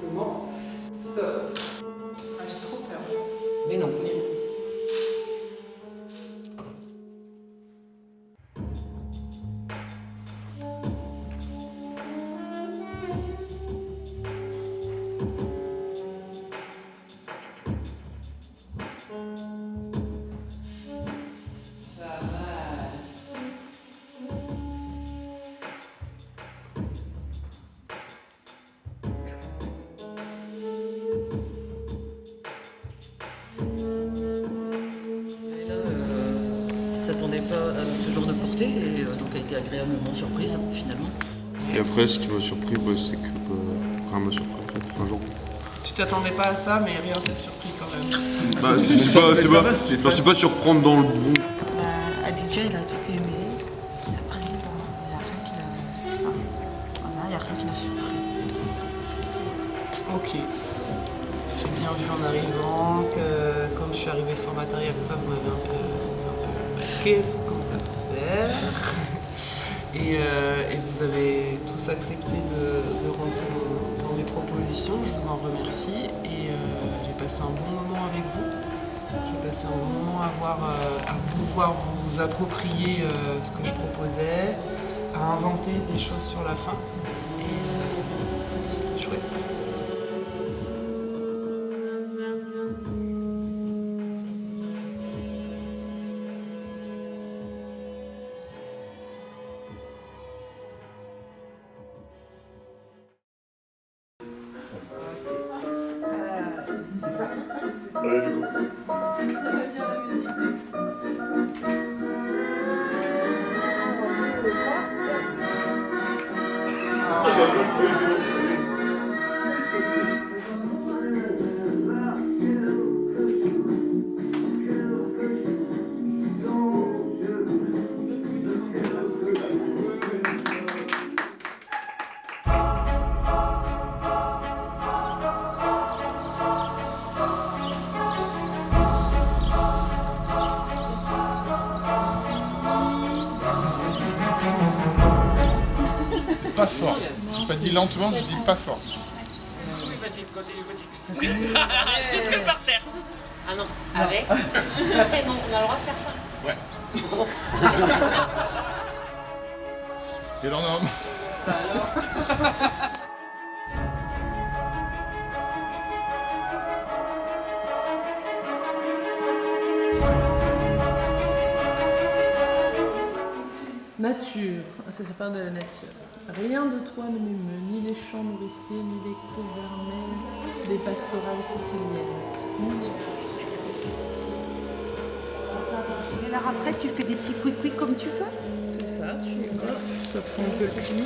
Forcément. Stop. Ah, j'ai trop peur. Mais non. S'attendait pas à ce genre de portée et donc a été agréablement surprise finalement. Et après, ce qui m'a surpris, c'est que rien m'a surpris en fait, un jour. Tu t'attendais pas à ça, mais rien t'a surpris quand même. Bah, c'est pas surprendre dans le bon. Aditya, il a tout aimé. Et après, il n'y a rien qui l'a. Enfin, voilà, il n'y a rien qui l'a surpris. Ok. J'ai bien vu en arrivant que quand je suis arrivée sans matériel, ça vous m'avez un peu. C'était un peu. Qu'est-ce qu'on va faire? Et vous avez tous accepté de rentrer dans mes propositions. Je vous en remercie. Et j'ai passé un bon moment avec vous. J'ai passé un bon moment à vous voir vous approprier ce que je proposais, à inventer des choses sur la fin. Et c'était chouette. Pas fort. J'ai pas dit lentement, j'ai dit pas fort. Oui, vas-y, continue. Jusque par terre. Ah non, avec. Après, non, on a le droit de faire ça. Ouais. Et alors, non. Nature, ça parle de la nature. Rien de toi ne m'émeut, ni les champs nourriciers, ni les cours vermeils des pastorales siciliennes, ni les... Et alors après, tu fais des petits couis comme tu veux. C'est ça, ça prend un peu de pli.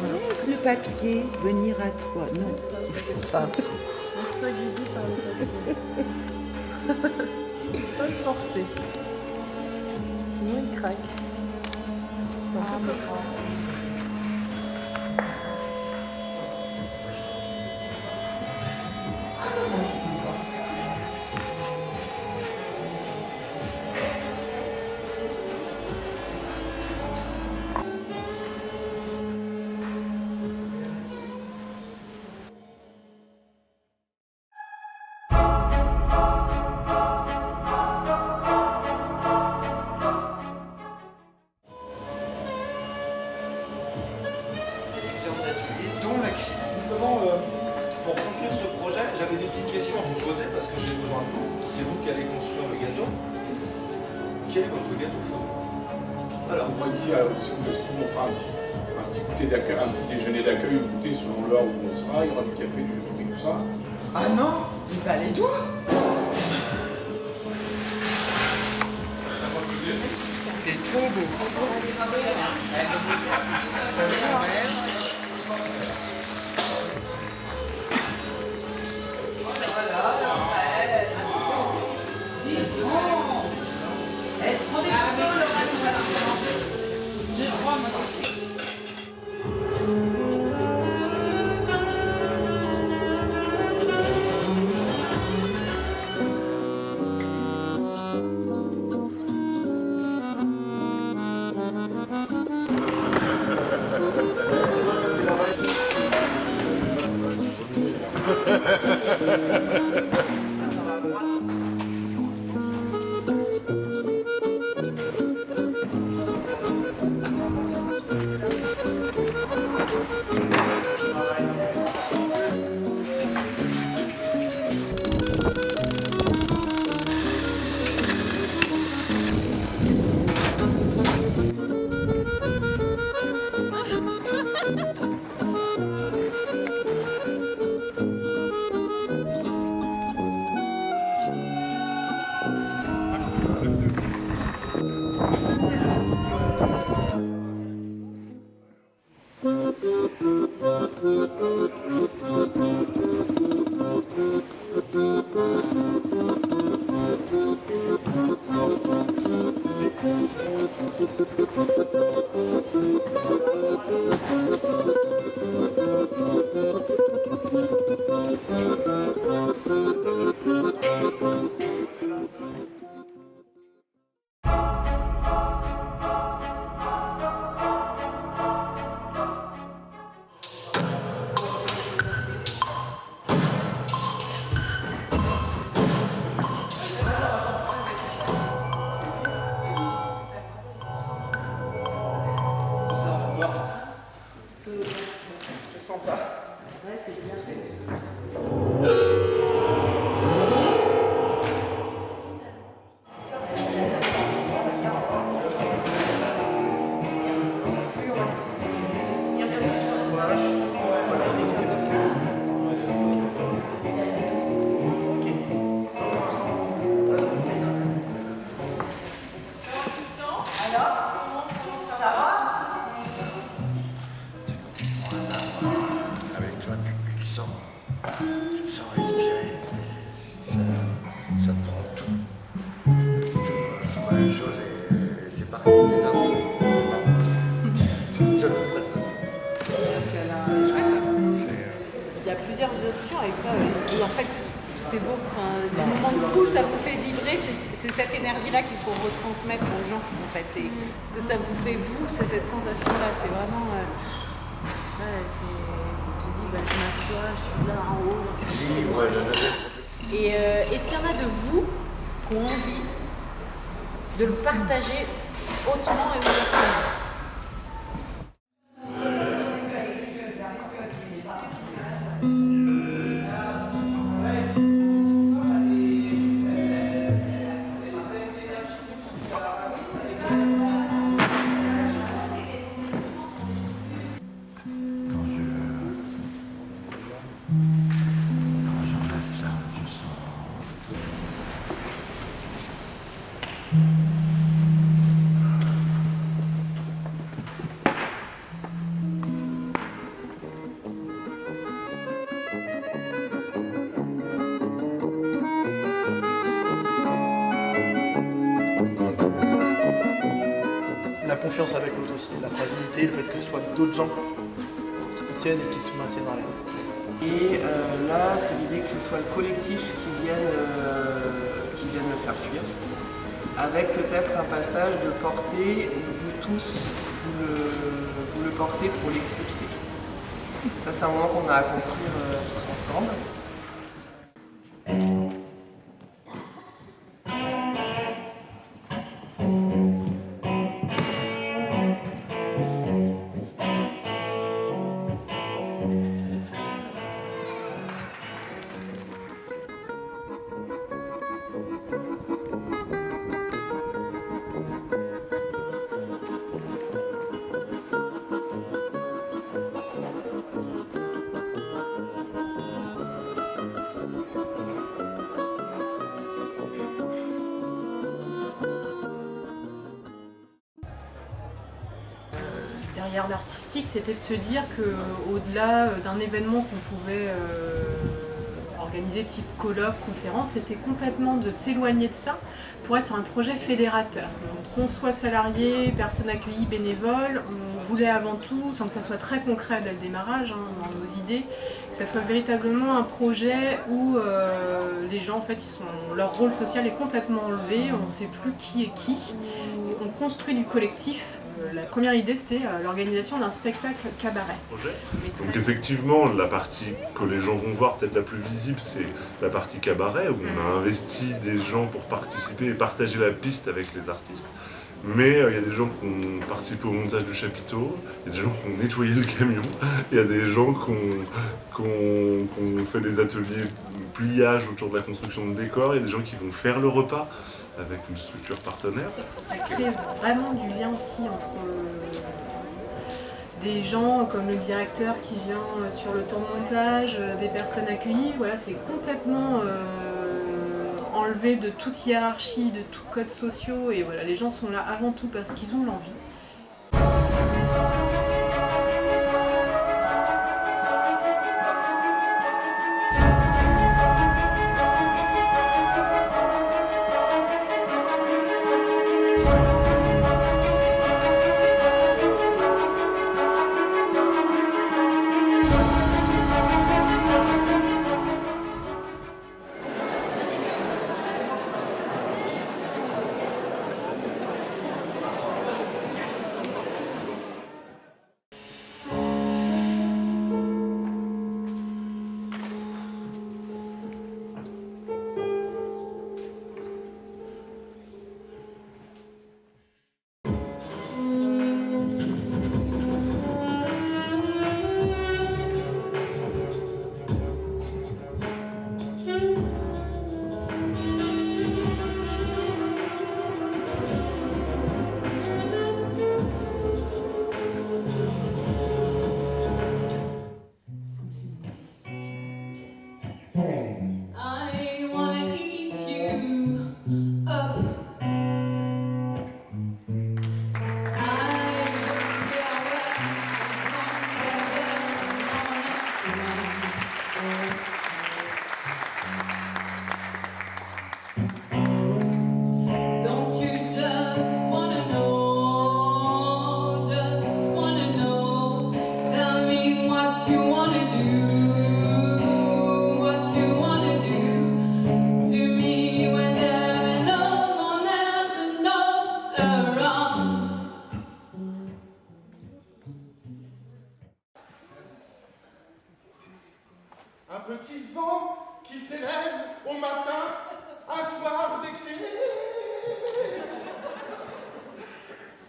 Voilà. Laisse le papier venir à toi. Non, C'est ça. Laisse-toi guider par le papier. Pas le forcer. Sinon il craque. C'est un peu fort. Pour construire ce projet, j'avais des petites questions à vous poser parce que j'ai besoin de vous. C'est vous qui allez construire le gâteau. Quel est votre gâteau favori? Alors, moi ici, on fera un petit goûter d'accueil, un petit déjeuner d'accueil, un goûter selon l'heure où on sera, il y aura du café, du jus, tout ça. Ah non, mais pas les doigts. C'est trop beau. Il y a plusieurs options avec ça. Et en fait, tout est beau. Enfin, des moments de fou, ça vous fait vibrer. C'est cette énergie-là qu'il faut retransmettre aux gens. En fait, c'est ce que ça vous fait vous, c'est cette sensation-là. C'est vraiment. Tu dis, je m'assois, je suis là en haut, c'est chez moi. Et est-ce qu'il y en a de vous qui ont envie de le partager hautement et ouvertement? La confiance avec l'autre aussi, la fragilité, le fait que ce soit d'autres gens qui te tiennent et qui te maintiennent dans l'air. Et là, c'est l'idée que ce soit le collectif qui vienne me faire fuir, avec peut-être un passage de portée où vous tous, vous le portez pour l'expulser. Ça, c'est un moment qu'on a à construire tous ensemble. Derrière l'artistique, c'était de se dire qu'au-delà d'un événement qu'on pouvait organiser type colloque, conférence, c'était complètement de s'éloigner de ça pour être sur un projet fédérateur. Donc, qu'on soit salarié, personne accueillie, bénévole, on voulait avant tout, sans que ça soit très concret dès le démarrage, dans nos idées, que ça soit véritablement un projet où les gens, en fait, leur rôle social est complètement enlevé, on ne sait plus qui est qui. On construit du collectif. La première idée, c'était l'organisation d'un spectacle cabaret. Donc effectivement, la partie que les gens vont voir, peut-être la plus visible, c'est la partie cabaret, où on a investi des gens pour participer et partager la piste avec les artistes. Mais il y a des gens qui ont participé au montage du chapiteau, il y a des gens qui ont nettoyé le camion, il y a des gens qui ont fait des ateliers pliage autour de la construction de décors, il y a des gens qui vont faire le repas avec une structure partenaire. Ça crée vraiment du lien aussi entre des gens comme le directeur qui vient sur le temps de montage, des personnes accueillies. Voilà, c'est complètement enlevé de toute hiérarchie, de tout code sociaux. Et voilà, les gens sont là avant tout parce qu'ils ont l'envie. Thank you. Un petit vent qui s'élève au matin, un soir d'été,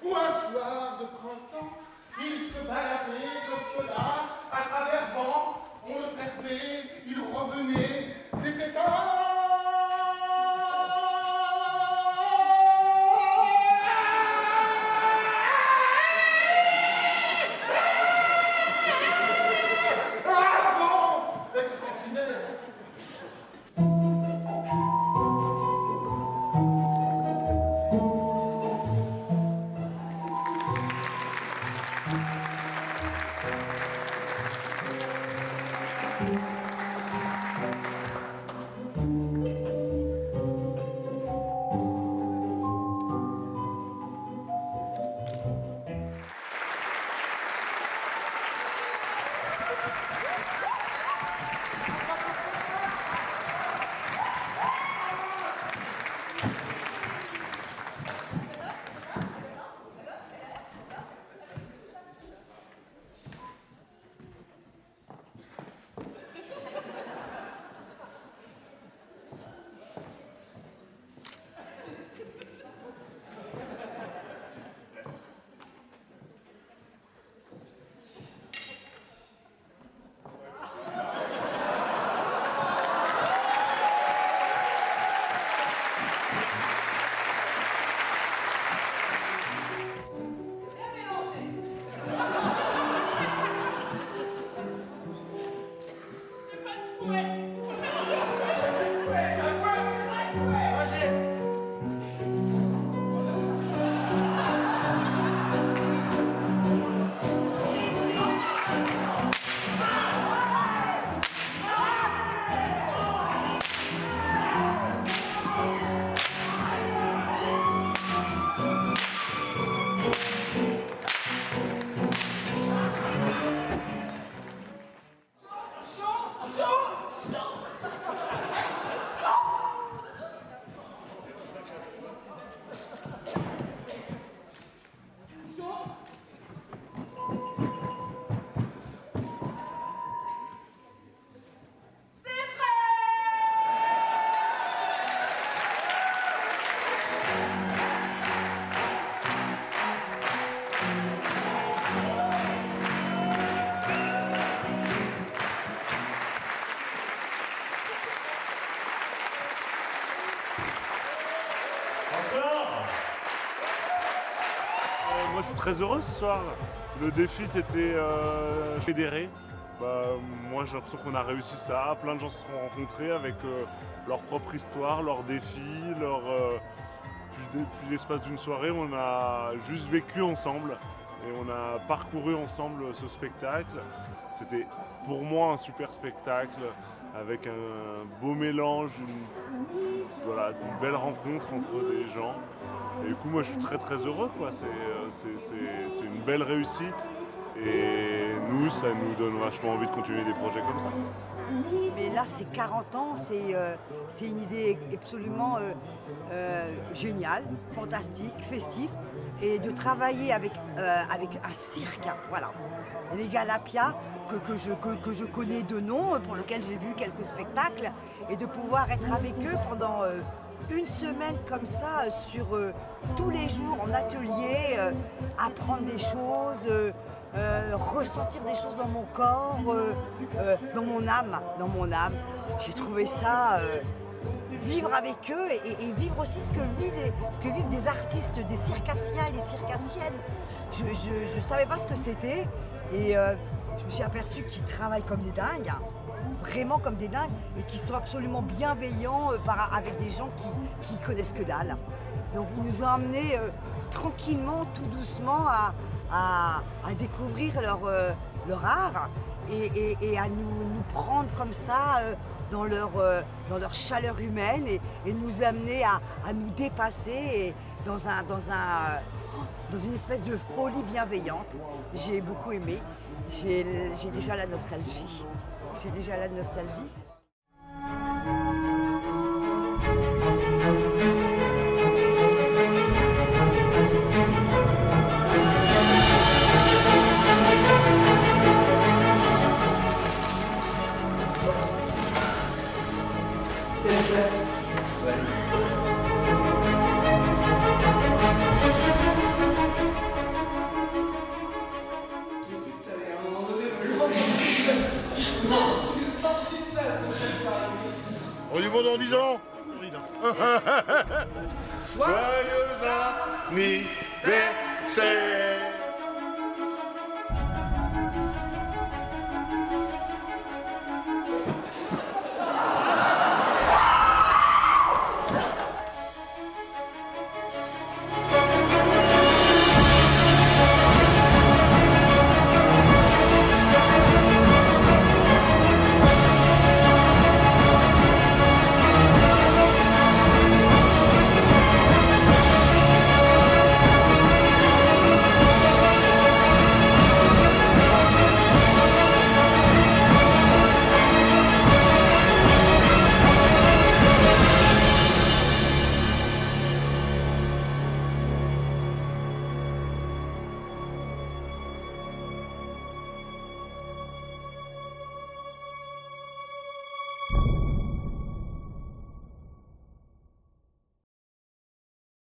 ou un soir de printemps, il se baladait comme cela, à travers vent, on le perdait, il revenait, c'était un... Moi je suis très heureux ce soir. Le défi c'était fédérer. Moi j'ai l'impression qu'on a réussi ça. Plein de gens se sont rencontrés avec leur propre histoire, leurs défis, puis l'espace d'une soirée, on a juste vécu ensemble et on a parcouru ensemble ce spectacle. C'était pour moi un super spectacle avec un beau mélange, une belle rencontre entre des gens. Et du coup moi je suis très très heureux quoi. C'est une belle réussite et nous ça nous donne vachement envie de continuer des projets comme ça. Mais là c'est 40 ans, c'est une idée absolument géniale, fantastique, festive. Et de travailler avec un cirque, voilà. Les Galapia, que je connais de nom, pour lequel j'ai vu quelques spectacles, et de pouvoir être avec eux pendant une semaine comme ça, sur tous les jours en atelier, apprendre des choses, ressentir des choses dans mon corps, dans mon âme. J'ai trouvé ça... vivre avec eux et vivre aussi ce que vivent des artistes, des circassiens et des circassiennes. Je ne savais pas ce que c'était et je me suis aperçue qu'ils travaillent comme des dingues, vraiment comme des dingues, et qu'ils sont absolument bienveillants avec des gens qui connaissent que dalle. Donc ils nous ont amenés tranquillement, tout doucement à découvrir leur art et à nous prendre comme ça dans leur chaleur humaine et nous amener à nous dépasser dans une espèce de folie bienveillante. J'ai beaucoup aimé, j'ai déjà la nostalgie. anniversaire.